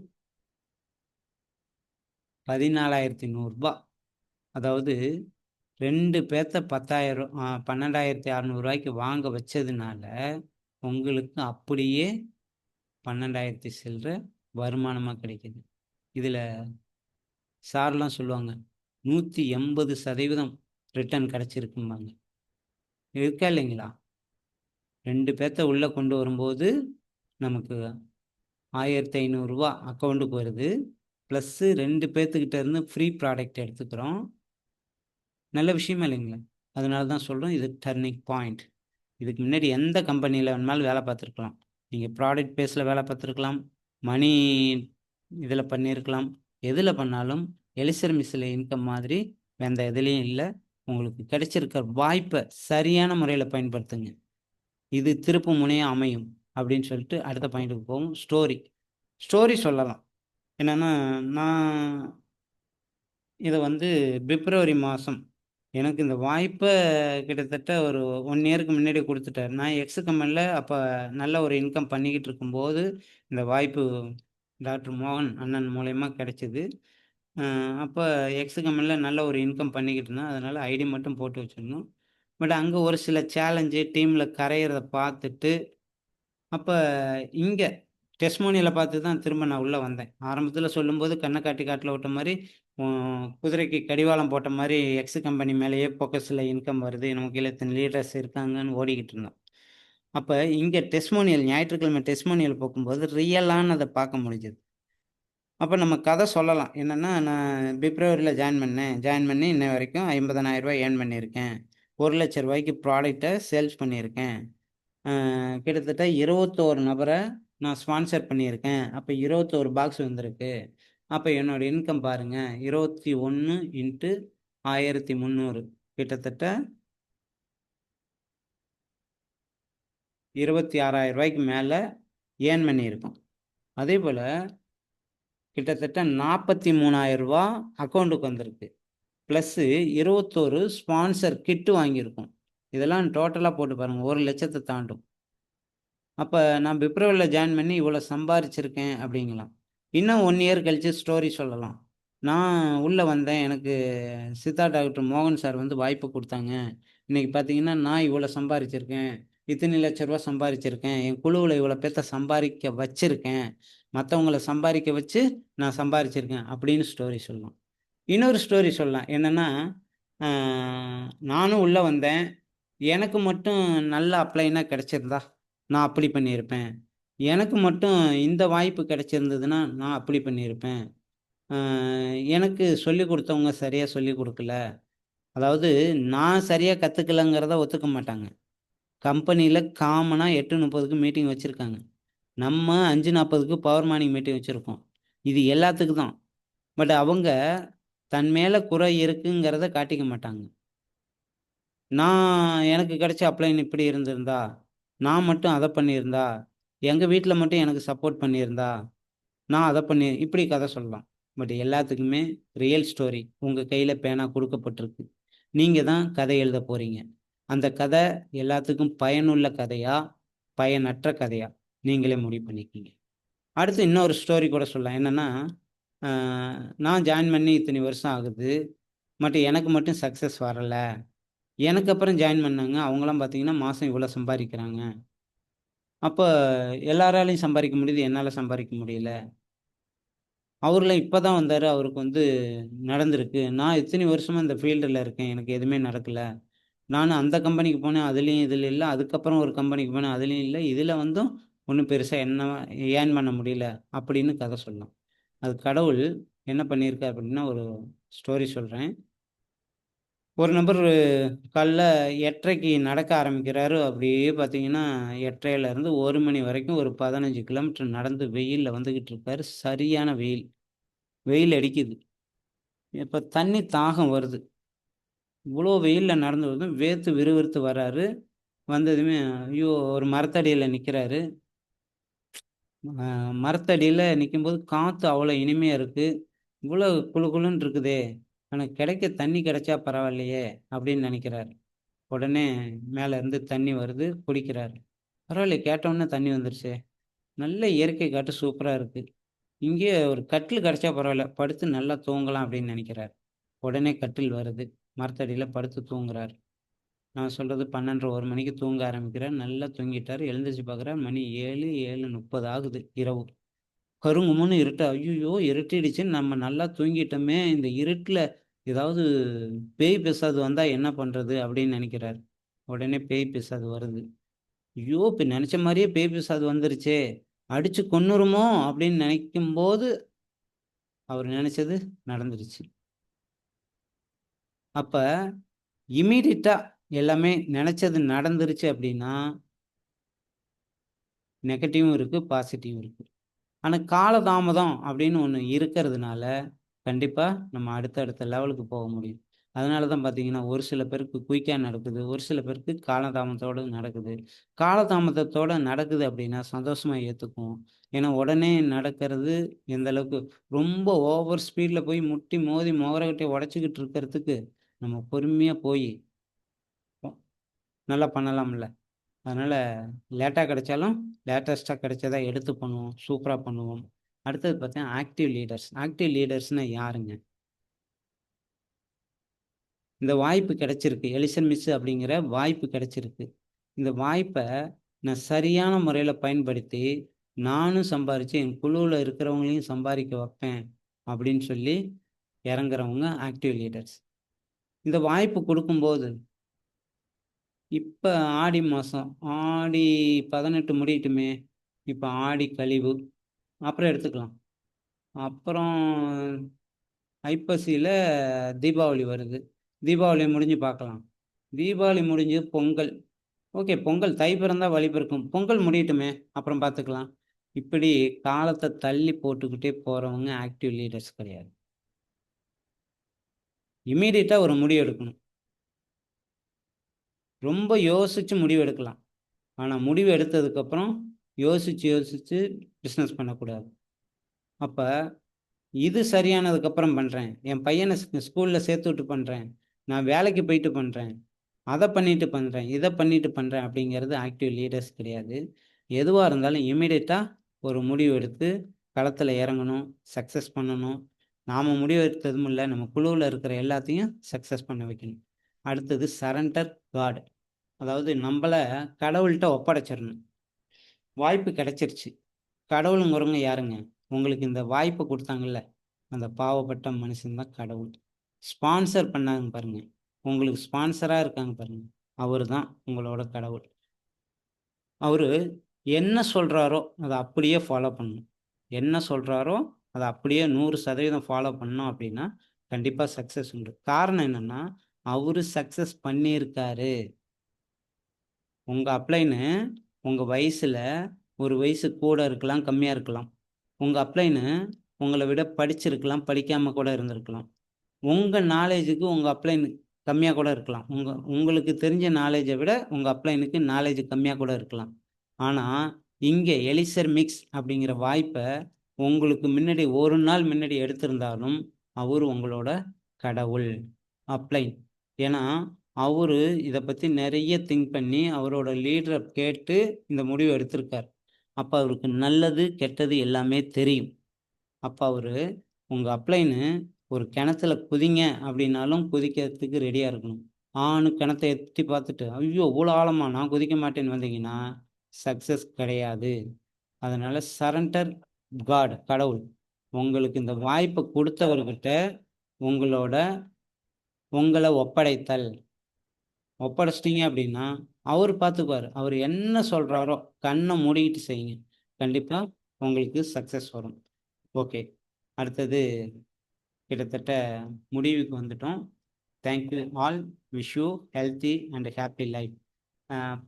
Speaker 3: 14,100. அதாவது 2 பேர்த்த 12,600 வாங்க வச்சதுனால உங்களுக்கு அப்படியே 12,000 சில்லற வருமானமாக கிடைக்கிது. இதில் சார்லாம் சொல்லுவாங்க 180% ரிட்டர்ன் கிடச்சிருக்கும்பாங்க. இருக்கா இல்லைங்களா? 2 பேர்த்த உள்ளே கொண்டு வரும்போது நமக்கு 1500 அக்கௌண்ட்டுக்கு வருது. ப்ளஸ்ஸு 2 பேர்த்துக்கிட்ட இருந்து ஃப்ரீ ப்ராடக்ட் எடுத்துக்கிறோம். நல்ல விஷயமா இல்லைங்களா? அதனால தான் சொல்கிறோம் இது டர்னிங் பாயிண்ட். இதுக்கு முன்னாடி எந்த கம்பெனியில் வேணுமாலும் வேலை பார்த்துருக்கலாம். நீங்கள் ப்ராடக்ட் பேஸில் வேலை பார்த்துருக்கலாம், மணி இதில் பண்ணியிருக்கலாம். எதில் பண்ணாலும் எலிசர் மிஸ்ஸில் இன்கம் மாதிரி எந்த இதுலேயும் இல்லை. உங்களுக்கு கிடைச்சிருக்க வாய்ப்பை சரியான முறையில் பயன்படுத்துங்க. இது திருப்பு முனையாக அமையும் அப்படின்னு சொல்லிட்டு அடுத்த பாயிண்ட்டுக்கு போகும். ஸ்டோரி சொல்லலாம். என்னென்னா, நான் இதை பிப்ரவரி மாதம் எனக்கு இந்த வாய்ப்பை கிட்டத்தட்ட ஒரு 1 இயருக்கு முன்னாடி கொடுத்துட்டார். நான் எக்ஸ் கம்பெனியில் அப்போ நல்ல ஒரு இன்கம் பண்ணிக்கிட்டு இருக்கும்போது இந்த வாய்ப்பு டாக்டர் மோகன் அண்ணன் மூலயமா கிடைச்சிது. அப்போ எக்ஸ் கம்பெனியில் நல்ல ஒரு இன்கம் பண்ணிக்கிட்டு இருந்தேன். அதனால் ஐடி மட்டும் போட்டு வச்சுருந்தோம். பட் அங்கே ஒரு சில சேலஞ்சு டீமில் கரையிறத பார்த்துட்டு அப்போ இங்கே டெஸ்மோனியில் பார்த்து தான் திரும்ப நான் உள்ளே வந்தேன். ஆரம்பத்தில் சொல்லும்போது கண்ணை காட்டி காட்டில் விட்ட மாதிரி குதிரைக்கு கடிவாளம் போட்ட மாதிரி எக்ஸ் கம்பெனி மேலேயே ஃபோக்கஸில் இன்கம் வருது, நமக்கு கீழே இத்தனை லீடர்ஸ் இருக்காங்கன்னு ஓடிக்கிட்டு இருந்தோம். அப்போ இங்கே டெஸ்மோனியல் ஞாயிற்றுக்கிழமை டெஸ்மோனியல் போகும்போது ரியலானதை பார்க்க முடிஞ்சது. அப்போ நம்ம கதை சொல்லலாம். என்னென்னா, நான் பிப்ரவரியில் ஜாயின் பண்ணி இன்ன வரைக்கும் 50,000 ஏர்ன் பண்ணியிருக்கேன். 1,00,000 ரூபாய்க்கு ப்ராடக்டை சேல்ஸ் பண்ணியிருக்கேன். கிட்டத்தட்ட 21 நபரை நான் ஸ்பான்சர் பண்ணியிருக்கேன். அப்போ 21 பாக்ஸ் வந்திருக்கு. அப்போ என்னோட இன்கம் பாருங்கள், 21 இன்ட்டு 1300 கிட்டத்தட்ட 26,000 ரூபாய்க்கு மேலே ஏர்ன் பண்ணியிருக்கோம். அதே போல் கிட்டத்தட்ட 43,000 ரூபா அக்கௌண்ட்டுக்கு வந்திருக்கு. ப்ளஸ்ஸு 21 ஸ்பான்சர் கிட்டு வாங்கியிருக்கோம். இதெல்லாம் டோட்டலாக போட்டு பாருங்கள், 1,00,000 தாண்டும். அப்போ நான் பிப்ரவரியில் ஜாயின் பண்ணி இவ்வளோ சம்பாரிச்சிருக்கேன் அப்படிங்கலாம். இன்னும் 1 இயர் கழித்து ஸ்டோரி சொல்லலாம். நான் உள்ளே வந்தேன், எனக்கு சித்தா டாக்டர் மோகன் சார் வாய்ப்பு கொடுத்தாங்க. இன்றைக்கி பார்த்தீங்கன்னா நான் இவ்வளோ சம்பாரிச்சிருக்கேன், இத்தனை லட்ச ரூபா சம்பாரிச்சிருக்கேன், என் குழுவில் இவ்வளோ பேர்த்த சம்பாதிக்க வச்சுருக்கேன், மற்றவங்கள சம்பாதிக்க வச்சு நான் சம்பாரிச்சிருக்கேன் அப்படின்னு ஸ்டோரி சொல்லலாம். இன்னொரு ஸ்டோரி சொல்லலாம். என்னென்னா, நானும் உள்ளே வந்தேன், எனக்கு மட்டும் நல்ல அப்ளைனா கிடச்சிருந்தா நான் அப்படி பண்ணியிருப்பேன். எனக்கு மட்டும் இந்த வாய்ப்பு கிடைச்சிருந்ததுன்னா நான் அப்படி பண்ணியிருப்பேன். எனக்கு சொல்லிக் கொடுத்தவங்க சரியாக சொல்லிக் கொடுக்கல. அதாவது நான் சரியாக கற்றுக்கலங்கிறத ஒத்துக்க மாட்டாங்க. கம்பெனியில் காமனாக 8:30க்கு மீட்டிங் வச்சுருக்காங்க. நம்ம 5:40க்கு பவர் மார்னிங் மீட்டிங் வச்சுருக்கோம். இது எல்லாத்துக்கும் தான். பட் அவங்க தன் மேலே குறை இருக்குங்கிறத காட்டிக்க மாட்டாங்க. எனக்கு கிடைச்ச அப்ளைன் இப்படி இருந்திருந்தா, நான் மட்டும் அதை பண்ணியிருந்தா, எங்கள் வீட்டில் மட்டும் எனக்கு சப்போர்ட் பண்ணியிருந்தா, நான் அதை இப்படி கதை சொல்லலாம். பட் எல்லாத்துக்குமே ரியல் ஸ்டோரி உங்கள் கையில் பேனா கொடுக்கப்பட்டிருக்கு. நீங்கள் தான் கதை எழுத போகிறீங்க. அந்த கதை எல்லாத்துக்கும் பயனுள்ள கதையா, பயனற்ற கதையா நீங்களே முடிவு பண்ணிக்கிங்க. அடுத்து இன்னொரு ஸ்டோரி கூட சொல்லலாம். என்னென்னா, நான் ஜாயின் பண்ணி இத்தனை வருஷம் ஆகுது, எனக்கு மட்டும் சக்ஸஸ் வரலை. எனக்கு அப்புறம் ஜாயின் பண்ணாங்க, அவங்களாம் பார்த்தீங்கன்னா மாதம் இவ்வளோ சம்பாதிக்கிறாங்க. அப்போ எல்லாராலையும் சம்பாதிக்க முடியுது, என்னால் சம்பாதிக்க முடியல. அவர்லாம் இப்போ தான் வந்தார், அவருக்கு நடந்திருக்கு. நான் இத்தனை வருஷமாக இந்த ஃபீல்டில் இருக்கேன், எனக்கு எதுவுமே நடக்கலை. நான் அந்த கம்பெனிக்கு போனேன், அதுலேயும் இதில் இல்லை. அதுக்கப்புறம் ஒரு கம்பெனிக்கு போனேன், அதுலேயும் இல்லை. இதில் ஒன்றும் பெருசாக ஏர்ன் பண்ண முடியல அப்படின்னு கதை சொல்லலாம். அது கடவுள் என்ன பண்ணியிருக்கார் அப்படின்னா, ஒரு ஸ்டோரி சொல்கிறேன். ஒரு நபர் காலைல 8:30க்கு நடக்க ஆரம்பிக்கிறாரு. அப்படியே பார்த்தீங்கன்னா 8:30லேருந்து 1 மணி வரைக்கும் ஒரு 15 கிலோமீட்டர் நடந்து வெயிலில் வந்துக்கிட்டு இருக்காரு. சரியான வெயில். வெயில் அடிக்குது. இப்போ தண்ணி தாகம் வருது. இவ்வளோ வெயிலில் நடந்து வந்து வேர்த்து விறுவிறுத்து வராரு. வந்ததுமே ஐயோ, ஒரு மரத்தடியில் நிற்கிறாரு. மரத்தடியில் நிற்கும்போது காற்று அவ்வளோ இனிமையாக இருக்குது. இவ்வளோ குளு குளுன்னு இருக்குதே, எனக்கு கிடைக்க தண்ணி கிடைச்சா பரவாயில்லையே அப்படின்னு நினைக்கிறாரு. உடனே மேலேருந்து தண்ணி வருது, குடிக்கிறாரு. பரவாயில்லையே, கேட்டவுடனே தண்ணி வந்துருச்சே, நல்ல இயற்கை காற்று சூப்பராக இருக்குது, இங்கே ஒரு கட்டில் கிடைச்சா பரவாயில்ல, படுத்து நல்லா தூங்கலாம் அப்படின்னு நினைக்கிறார். உடனே கட்டில் வருது, மரத்தடியில் படுத்து தூங்குறாரு. நான் சொல்கிறது 12:30 1 மணிக்கு தூங்க ஆரம்பிக்கிறார். நல்லா தூங்கிட்டார். எழுந்திரிச்சு பார்க்குறார், மணி 7:30 ஆகுது இரவு. கருங்கும்னு இருட்டா, ஐயோ இருட்டிடுச்சுன்னு நம்ம நல்லா தூங்கிட்டோமே, இந்த இருட்டில் ஏதாவது பேய் பிசாது வந்தால் என்ன பண்ணுறது அப்படின்னு நினைக்கிறார். உடனே பேய் பிசாது வருது. ஐயோ! இப்ப நெனச்ச மாரியே பேய் பிசாசு வந்துருச்சே! அடிச்சு கொன்னுருமோ! அப்படின்னு நெனைக்கும்போது, அவர் நெனச்சது நடந்துருச்சு. அப்ப இம்மீடியட்டா எல்லாமே நெனச்சது நடந்துருச்சு அப்படின்னா, நெகட்டிவும் இருக்கு, பாசிட்டிவும் இருக்கு. ஆனா காலதாமதம் அப்படின்னு ஒண்ணு இருக்கிறதுனால, கண்டிப்பா நம்ம அடுத்த லெவலுக்கு போக முடியும். அதனால தான் பார்த்தீங்கன்னா, ஒரு சில பேருக்கு குயிக்கா நடக்குது. ஒரு சில பேருக்கு காலதாமதத்தோட நடக்குது. காலதாமதத்தோட நடக்குது அப்படின்னா சந்தோஷமா ஏத்துக்குவோம். ஏன்னா உடனே நடக்கிறது எந்த அளவுக்கு ரொம்ப ஓவர் ஸ்பீட்ல போய் முட்டி மோதி மொகரக்கட்டைய உடைச்சுக்கிட்டு இருக்கிறதுக்கு, நம்ம பொறுமையா போயி நல்லா பண்ணலாம்ல. அதனால லேட்டா கிடைச்சாலும், லேட்டஸ்ட்டா கிடைச்சத எடுத்து பண்ணுவோம். சூப்பரா பண்ணுவோம். அடுத்தது பார்த்தீங்கன்னா, ஆக்டிவ் லீடர்ஸ். ஆக்டிவ் லீடர்ஸ்னா யாருங்க? இந்த வாய்ப்பு கிடைச்சிருக்கு. எலிசன் மிஸ் அப்படிங்கிற வாய்ப்பு கிடைச்சிருக்கு. இந்த வாய்ப்ப நான் சரியான முறையில பயன்படுத்தி, நானும் சம்பாரிச்சு, என் குழுவுல இருக்கிறவங்களையும் சம்பாரிக்க வைப்பேன். அப்படின்னு சொல்லி இறங்குறவங்க ஆக்டிவ் லீடர்ஸ். இந்த வாய்ப்பு குடுக்கும்போது, இப்ப ஆடி மாசம். ஆடி 18 முடியட்டுமே! இப்ப ஆடி கழிவு. அப்புறம் எடுத்துக்கலாம். அப்புறம் ஐப்பசியில தீபாவளி வருது. தீபாவளி முடிஞ்சு பார்க்கலாம். தீபாவளி முடிஞ்சு பொங்கல். ஓகே, பொங்கல் தை பிறந்தா வழி பிறக்கும். பொங்கல் முடியட்டுமே! அப்புறம் பார்த்துக்கலாம். இப்படி காலத்த தள்ளி போட்டுக்கிட்டே போறவங்க ஆக்டிவ் லீடர்ஸ் கிடையாது. இம்மீடியட்டா ஒரு முடிவு எடுக்கணும். ரொம்ப யோசிச்சு முடிவு எடுக்கலாம். ஆனா முடிவு எடுத்ததுக்கப்புறம் யோசிச்சு பிசினஸ் பண்ணக்கூடாது. அப்ப இது சரியானதுக்கப்புறம் பண்றேன். என் பையன ஸ்கூல்ல சேர்த்துவிட்டு பண்றேன். நான் வேலைக்கு போயிட்டு பண்றேன். அத பண்ணிட்டு பண்றேன். இத பண்ணிட்டு பண்றேன் அப்படிங்கிறது ஆக்டிவ் லீடர்ஸ் கிடையாது. எதுவா இருந்தாலும் இம்மீடியட்டா ஒரு முடிவு எடுத்து களத்துல இறங்கணும். சக்சஸ் பண்ணணும். நாம முடிவு எடுத்ததும் இல்ல, நம்ம குழுவுல இருக்கிற எல்லாத்தையும் சக்சஸ் பண்ண வைக்கணும். அடுத்தது சரண்டர் காட். அதாவது நம்பள கடவுள்ட்ட ஒப்படைச்சிரணும். வாய்ப்பு கிடைச்சிருச்சு. கடவுளுங்கிறவங்க யாருங்க? உங்களுக்கு இந்த வாய்ப்ப குடுத்தாங்கல்ல, அந்த பாவப்பட்ட மனுஷன் தான் கடவுள். ஸ்பான்சர் பண்ணாங்க பாருங்க. உங்களுக்கு ஸ்பான்சரா இருக்காங்க பாருங்க. அவரு தான் உங்களோட கடவுள். அவரு என்ன சொல்றாரோ, அத அப்படியே ஃபாலோ பண்ணணும். என்ன சொல்றாரோ, அத அப்படியே 100% ஃபாலோ பண்ணோம் அப்படின்னா, கண்டிப்பா சக்சஸ் உண்டு. காரணம் என்னன்னா, அவரு சக்சஸ் பண்ணியிருக்காரு. உங்க அப்ளைன்னு உங்க வயசுல ஒரு வயசு கூட இருக்கலாம், கம்மியா இருக்கலாம். உங்க அப்ளைன்னு உங்கள விட படிச்சிருக்கலாம், படிக்காம கூட இருந்திருக்கலாம். உங்க நாலேட்ஜுக்கு உங்க அப்ளைன் கம்மியா கூட இருக்கலாம். உங்களுக்கு தெரிஞ்ச நாலேட்ஜ விட உங்க அப்ளைனுக்கு நாலேட்ஜ் கம்மியா கூட இருக்கலாம். ஆனா, இங்க எலிசர் மிக்ஸ் அப்படிங்கிற வாய்ப்ப உங்களுக்கு முன்னாடி ஒரு நாள் முன்னாடி எடுத்திருந்தாலும், அவரு உங்களோட கடவுள். அப்ளைன். ஏன்னா, அவரு இத பத்தி நெறைய திங்க் பண்ணி, அவரோட லீடர கேட்டு இந்த முடிவு எடுத்திருக்கார். அப்ப அவருக்கு நல்லது, கெட்டது எல்லாமே தெரியும். அப்ப அவரு உங்க அப்ளைன்னு ஒரு கிணத்துல குதிங்க அப்படின்னாலும் குதிக்கிறதுக்கு ரெடியா இருக்கணும். ஆன்னு கிணத்த எட்டி பார்த்துட்டு, ஐயோ! இவ்வளோ ஆழமா நான் குதிக்க மாட்டேன்னு வந்தீங்கன்னா, சக்சஸ் கிடையாது. அதனால சரண்டர் காட் கடவுள். உங்களுக்கு இந்த வாய்ப்ப குடுத்தவர்கிட்ட உங்களோட உங்கள ஒப்படைத்தல். ஒப்படைச்சிட்டீங்க அப்படின்னா, அவரு பார்த்துக்குவாரு. அவரு என்ன சொல்றாரோ, கண்ண மூடிக்கிட்டு செய்யுங்க. கண்டிப்பா உங்களுக்கு சக்சஸ் வரும். ஓகே. அடுத்தது கிட்டத்தட்ட முடிவுக்கு வந்துட்டோம். Thank you all. Wish you healthy and happy life.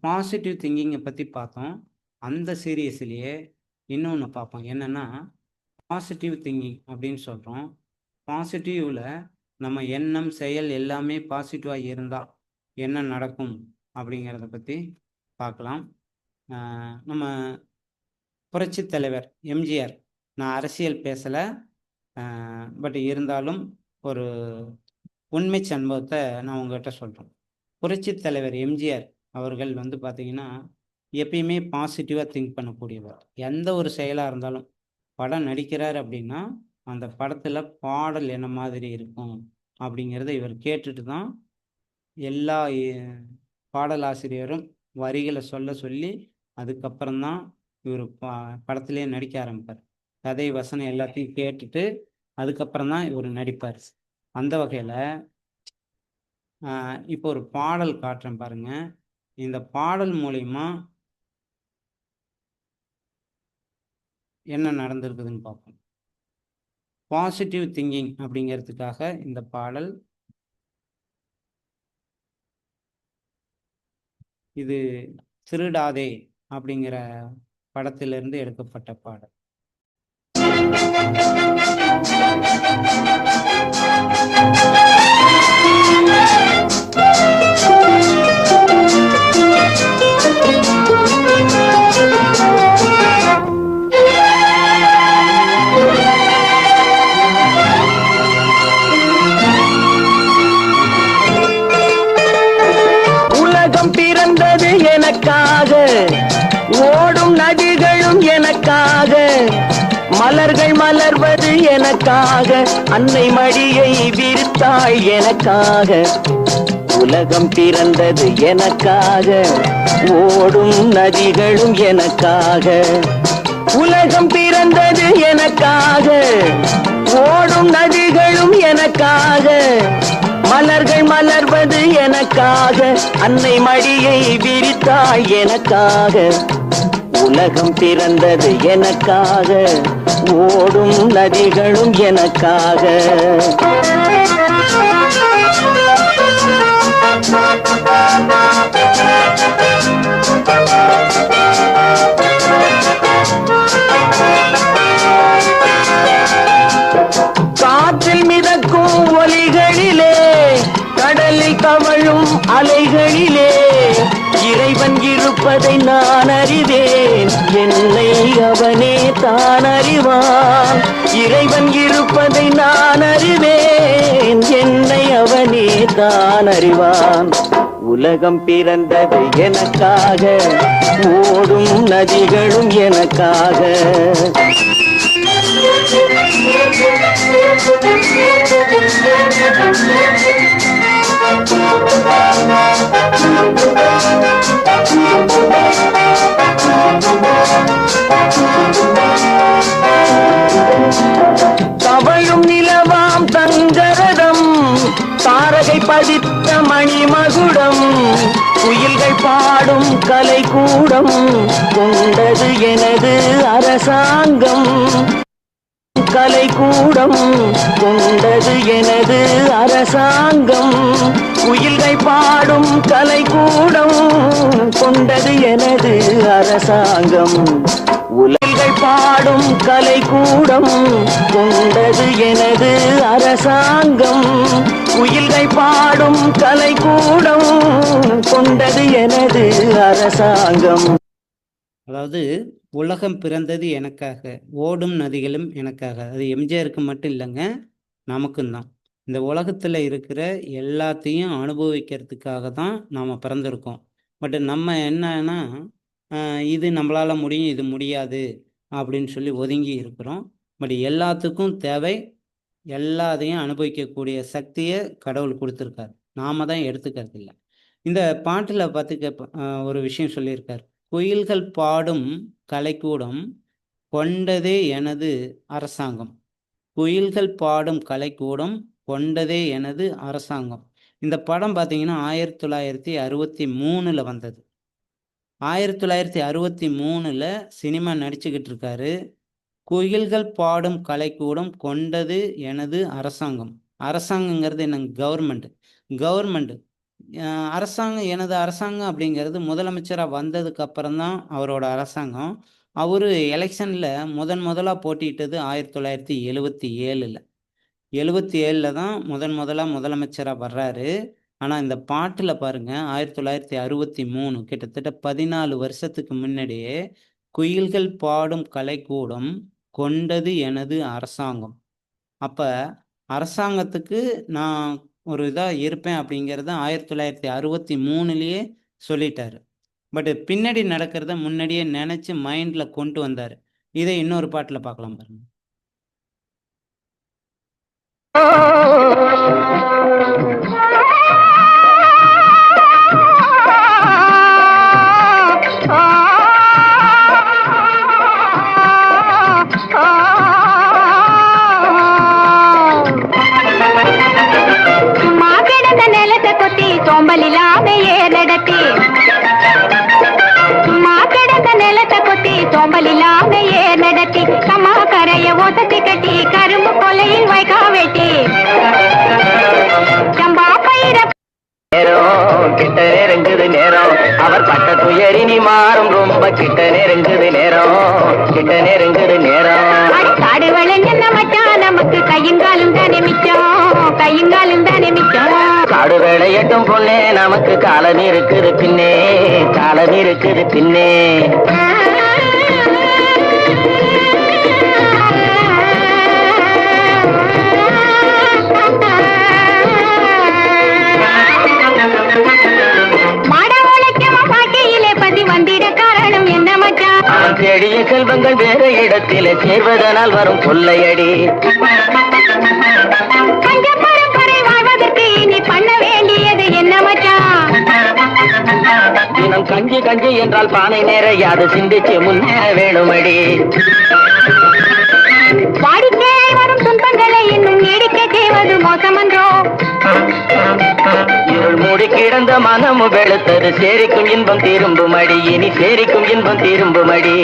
Speaker 3: Positive திங்கிங்கை பற்றி பார்த்தோம். அந்த சீரியஸ்லேயே இன்னொன்று பார்ப்போம். என்னென்னா பாசிட்டிவ் திங்கிங் அப்படின்னு சொல்கிறோம். பாசிட்டிவில் நம்ம எண்ணம் செயல் எல்லாமே பாசிட்டிவாக இருந்தால் என்ன நடக்கும் அப்படிங்கிறத பற்றி பார்க்கலாம். நம்ம புரட்சி தலைவர் எம்ஜிஆர், நான் அரசியல் பேசலை, பட் இருந்தாலும் ஒரு உண்மை சம்பவத்தை நான் உங்ககிட்ட சொல்கிறேன். புரட்சி தலைவர் எம்ஜிஆர் அவர்கள் வந்து பார்த்தீங்கன்னா, எப்பயுமே பாசிட்டிவாக திங்க் பண்ணக்கூடியவர். எந்த ஒரு செயலாக இருந்தாலும், படம் நடிக்கிறார் அப்படின்னா, அந்த படத்தில் பாடல் என்ன மாதிரி இருக்கும் அப்படிங்கிறத இவர் கேட்டுட்டு தான் எல்லா பாடலாசிரியரும் வரிகளை சொல்ல சொல்லி, அதுக்கப்புறம் தான் இவர் படத்திலே நடிக்க ஆரம்பிப்பார். கதை வசனம் எல்லாத்தையும் கேட்டுட்டு அதுக்கப்புறம் தான் இவர் நடிப்பார். அந்த வகையில் இப்போ ஒரு பாடல் காட்டுறேன் பாருங்க. இந்த பாடல் மூலியமா என்ன நடந்திருக்குதுன்னு பார்ப்போம். பாசிட்டிவ் திங்கிங் அப்படிங்கிறதுக்காக இந்த பாடல். இது திருடாதே அப்படிங்கிற படத்திலிருந்து எடுக்கப்பட்ட பாடல்.
Speaker 4: உலகம் பிறந்தது எனக்காக, ஓடும் நதிகளும் எனக்காக, மலர்கள் மலர்வது எனக்காக, அன்னை மடியை விரித்தாள் எனக்காக. உலகம் பிறந்தது எனக்காக, ஓடும் நதிகளும் எனக்காக. உலகம் பிறந்தது எனக்காக, ஓடும் நதிகளும் எனக்காக, மலர்கள் மலர்வது எனக்காக, அன்னை மடியை விரித்தாள் எனக்காக. உலகம் பிறந்தது எனக்காக, ஓடும் நதிகளும் எனக்காக. காற்றில் மிதக்கும் ஒலிகளிலே, கடலில் தவழும் அலைகளிலே, இறைவன் இருப்பதை நான் அறிவேன், என்னை அவனே தான் அறிவான். இறைவன் இருப்பதை நான் அறிவேன், என்னை அவனே தான் அறிவான். உலகம் பிறந்தது எனக்காக, ஓடும் நதிகளும் எனக்காக. தவழும் நிலவாம் தங்கரதம், தாரகை பதித்த மணிமகுடம், குயில்கள் பாடும் கலைக்கூடம், கொண்டது எனது அரசாங்கம். கலைக்கூடம் கொண்டது எனது அரசாங்கம். குயில்கள் பாடும் கலைக்கூடம் கொண்டது எனது அரசாங்கம். உலகில் பாடும் கலைக்கூடம் கொண்டது எனது அரசாங்கம். குயில்கள் பாடும் கலைக்கூடம் கொண்டது எனது அரசாங்கம்.
Speaker 3: அதாவது உலகம் பிறந்தது எனக்காக, ஓடும் நதிகளும் எனக்காக. அது எம்ஜிஆருக்கு மட்டும் இல்லைங்க, நமக்கும் தான். இந்த உலகத்தில் இருக்கிற எல்லாத்தையும் அனுபவிக்கிறதுக்காக தான் நாம் பிறந்திருக்கோம். பட் நம்ம என்னன்னா, இது நம்மளால் முடியும், இது முடியாது அப்படின்னு சொல்லி ஒதுங்கி இருக்கிறோம். பட் எல்லாத்துக்கும் தேவை, எல்லாத்தையும் அனுபவிக்கக்கூடிய சக்தியை கடவுள் கொடுத்துருக்காரு. நாம் தான் எடுத்துக்கிறது இல்லை. இந்த பாட்டில் பார்த்துக்க ஒரு விஷயம் சொல்லியிருக்கார். குயில்கள் பாடும் கலைக்கூடம் கொண்டதே எனது அரசாங்கம். குயில்கள் பாடும் கலைக்கூடம் கொண்டதே எனது அரசாங்கம். இந்த படம் பார்த்தீங்கன்னா 1963 வந்தது. 1963 சினிமா நடிச்சுக்கிட்டு இருக்காரு. குயில்கள் பாடும் கலைக்கூடம் கொண்டது எனது அரசாங்கம். அரசாங்கங்கிறது என்னங்க? கவர்மெண்ட். அரசாங்கம், எனது அரசாங்கம் அப்படிங்கிறது முதலமைச்சராக வந்ததுக்கு அப்புறம் தான் அவரோட அரசாங்கம். அவர் எலெக்ஷனில் முதலாக போட்டியிட்டது 1977. 77 தான் முதலாக முதலமைச்சராக வர்றாரு. ஆனால் இந்த பாட்டில் பாருங்கள், 1963 கிட்டத்தட்ட 14 வருஷத்துக்கு முன்னாடியே குயில்கள் பாடும் கலைக்கூடம் கொண்டது எனது அரசாங்கம். அப்போ அரசாங்கத்துக்கு நான் ஒரு இதாக இருப்பேன் அப்படிங்கிறத 1963 சொல்லிட்டாரு. பட் பின்னாடி நடக்கிறத முன்னாடியே நினச்சி மைண்டில் கொண்டு வந்தார். இதை இன்னொரு பாட்டில் பார்க்கலாம் பாருங்க.
Speaker 5: సోంబలిలామె ఏరడతి మా కడక నెలత కొట్టి సోంబలిలా காலையே நடத்தி கம்மா கரைய ஒசத்தி கட்டி கரும்பு கொலையில் வைக்கா வெட்டி சம்பா பயிர
Speaker 4: நேரம் கிட்ட நெருங்குது நேரம் அவர் பட்ட துயரினி மாறும் ரொம்ப கிட்ட நெருங்குது நேரம் கிட்ட நெருங்குது நேரம்
Speaker 5: காடு வளைஞ்ச மச்சான் நமக்கு கையுங்காலும் தானே மிச்சம் கையுங்காலும் தானே மிச்சம்
Speaker 4: காடு விளையட்டும் பொண்ணே நமக்கு காலம் இருக்குது பின்னே காலம் இருக்குது பின்னே தேடிய செல்வங்கள் வேற இடத்திலே சேர்வதனால் வரும் கொள்ளையடி
Speaker 5: பஞ்ச பரம்பரை வாழ்வதற்கு இனி பண்ண வேண்டியது என்ன மச்சான்
Speaker 4: தினம் கஞ்சி கஞ்சி என்றால் பானை நேர அது சிந்திச்சு முன்னேற வேணுமடி
Speaker 5: வாடிக்கை வரும் துன்பங்களை இன்னும் நீடிக்க செய்வது மோசமன்றோ
Speaker 4: இருள் மூடி கிடந்த மனமும் வெளுத்தது சேரிக்கும் இன்பம் திரும்புமடி இனி சேரிக்கும் இன்பம் திரும்புமடி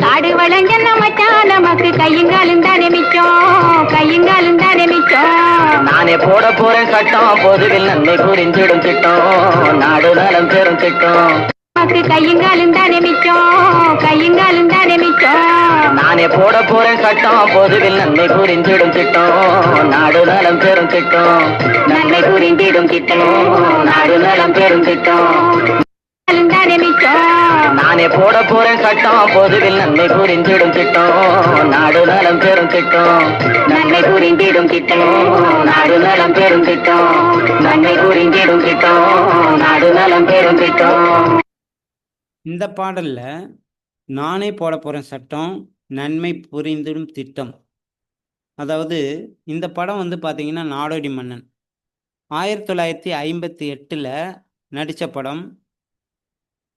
Speaker 5: காடு வளைஞ்ச மச்சான் நமக்கு கையுங்காலும் தானே மிச்சம் கையுங்காலும் தானே மிச்சம்
Speaker 4: நானே போட போறேன் சட்டம் பொதுவில் நன்மை புரிந்திடும் திட்டம் நாடு நலம் பெறும் திட்டம்
Speaker 5: நமக்கு கையுங்காலும் தானே மிச்சம் கையுங்காலும் தானே மிச்சம்
Speaker 4: நானே போட போறேன் சட்டம் பொதுவில் நன்மை புரிந்திடும் திட்டம் நாடு நலம் பெறும் திட்டம் நன்மை புரிந்திடும் திட்டம் நாடு நலம் பெறும் திட்டம்
Speaker 5: தானே மிச்சம்
Speaker 4: நானே போட போறேன் சட்டம் பொதுவில் நன்மை புரிந்திடும் திட்டம் நாடு நலம் பெறும் திட்டம் நன்மை புரிந்திடும் திட்டம் நாடு நலம் பெறும் திட்டம் நன்மை புரிந்திடும் திட்டம் நாடு நலம் பெறும் திட்டம்.
Speaker 3: இந்த பாடல்ல நானே போட போறேன் சட்டம் நன்மை புரிந்திடும் திட்டம். அதாவது இந்த படம் வந்து பார்த்தீங்கன்னா நாடோடி மன்னன் 1958 நடித்த படம்.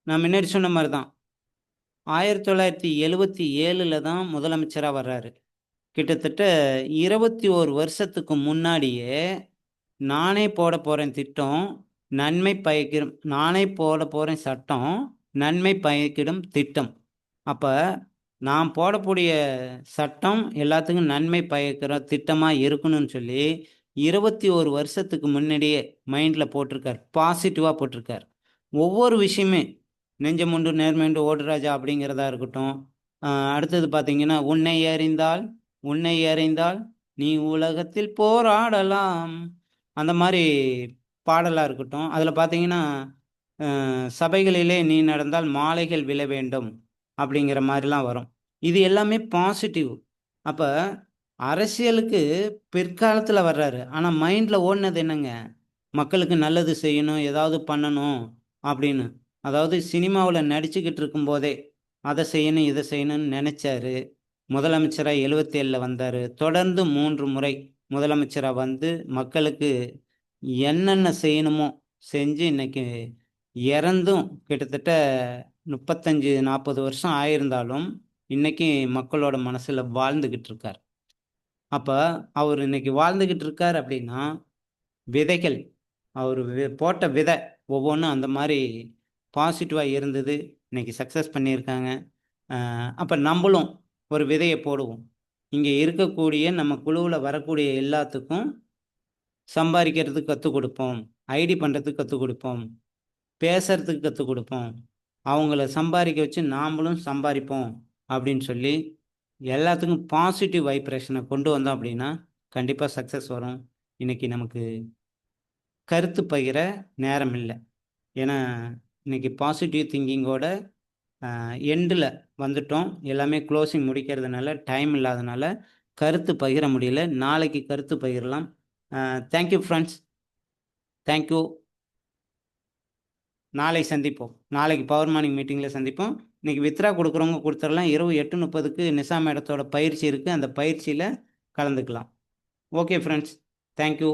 Speaker 3: நான் முன்னாடி சொன்ன மாதிரி தான் 1977 தான் முதலமைச்சராக வர்றாரு. கிட்டத்தட்ட 21 வருஷத்துக்கு முன்னாடியே நானே போட போகிறேன் திட்டம் நன்மை பயக்கிடும், நானே போட போகிறேன் சட்டம் நன்மை பயக்கிடும் திட்டம். அப்போ நான் போடக்கூடிய சட்டம் எல்லாத்துக்கும் நன்மை பயக்கிற திட்டமாக இருக்கணும்னு சொல்லி 21 வருஷத்துக்கு முன்னாடியே மைண்டில் போட்டிருக்கார், பாசிட்டிவாக போட்டிருக்கார். ஒவ்வொரு விஷயமே நெஞ்சமுண்டு நேர்மையுண்டு ஓடுராஜா அப்படிங்கிறதா இருக்கட்டும். அடுத்தது பார்த்தீங்கன்னா உன்னை அறிந்தால் நீ உலகத்தில் போராடலாம், அந்த மாதிரி பாடலாக இருக்கட்டும். அதில் பார்த்தீங்கன்னா சபைகளிலே நீ நடந்தால் மாலைகள் விழ வேண்டும் அப்படிங்கிற மாதிரிலாம் வரும். இது எல்லாமே பாசிட்டிவ். அப்போ அரசியலுக்கு பிற்காலத்தில் வர்றாரு, ஆனால் மைண்டில் ஓடினது என்னங்க, மக்களுக்கு நல்லது செய்யணும், ஏதாவது பண்ணணும் அப்படின்னு. அதாவது சினிமாவில் நடிச்சுக்கிட்டு இருக்கும்போதே அதை செய்யணும் இதை செய்யணும்னு நினச்சாரு. முதலமைச்சராக 77 வந்தார். தொடர்ந்து 3 முறை முதலமைச்சராக வந்து மக்களுக்கு என்னென்ன செய்யணுமோ செஞ்சு இன்னைக்கு இறந்தும் கிட்டத்தட்ட 35-40 வருஷம் ஆயிருந்தாலும் இன்னைக்கு மக்களோட மனசில் வாழ்ந்துக்கிட்டு இருக்கார். அப்போ அவர் இன்னைக்கு வாழ்ந்துக்கிட்டு இருக்கார் அப்படின்னா விதைகள் அவர் போட்ட விதை ஒவ்வொன்றும் அந்த மாதிரி பாசிட்டிவாக இருந்தது, இன்னைக்கு சக்ஸஸ் பண்ணியிருக்காங்க. அப்போ நம்மளும் ஒரு விதையை போடுவோம். இங்கே இருக்கக்கூடிய நம்ம குழுவில் வரக்கூடிய எல்லாத்துக்கும் சம்பாதிக்கிறதுக்கு கற்றுக் கொடுப்போம், ஐடி பண்ணுறதுக்கு கற்றுக் கொடுப்போம், பேசுறதுக்கு கற்றுக் கொடுப்போம், அவங்கள சம்பாதிக்க வச்சு நாமளும் சம்பாதிப்போம் அப்படின்னு சொல்லி எல்லாத்துக்கும் பாசிட்டிவ் வைப்ரேஷனை கொண்டு வந்தோம் அப்படின்னா கண்டிப்பாக சக்ஸஸ் வரும். இன்றைக்கி நமக்கு கருத்து பகிர நேரம் இல்லை. ஏன்னா இன்றைக்கி பாசிட்டிவ் திங்கிங்கோட எண்டில் வந்துட்டோம். எல்லாமே க்ளோசிங் முடிக்கிறதுனால டைம் இல்லாதனால கருத்து பகிர முடியல. நாளைக்கு கருத்து பகிரலாம். Thank you friends, thank you. நாளை சந்திப்போம். நாளைக்கு பவர் மார்னிங் மீட்டிங்கில் சந்திப்போம். இன்றைக்கி வித்ரா கொடுக்குறவங்க கொடுத்துடலாம். இரவு 8:30 நிசா மேடத்தோட பயிற்சி இருக்குது, அந்த பயிற்சியில் கலந்துக்கலாம். Okay friends, thank you.